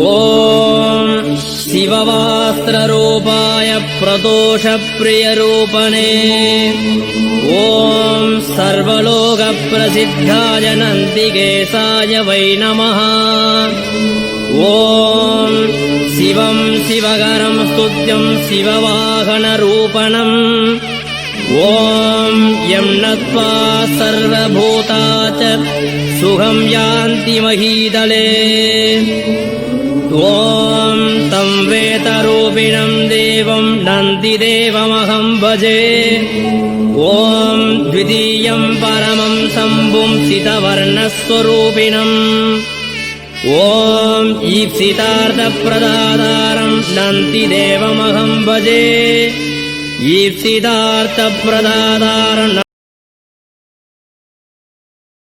ஓம் சிவவாஸ்திரரூபாய பிரதோஷப்பிரியரூபணே ஓம் சர்வலோகப்பிரசித்தாய நந்திகேசாய வை நமः ஓம் சிவம் சிவகரம் ஸ்துத்யம் சிவவாகனரூபணம் ஓம் யம் நத்வா சர்வபூதா ச சுகம் யாந்தி மஹீதலே ஓம் தம் வேதரூபிணம் தேவம் நந்திதேவமஹம் பஜே ஓம் த்விதீயம் பரமம் சம்பும் சிதவர்ணஸ்வரூபிணம் ஓம் ஈப்சிதார்த்தப்பிரதாதாரம் நந்திதேவமஹம் பஜே ஈப்சிதார்த்தப்பிரதாதாரம்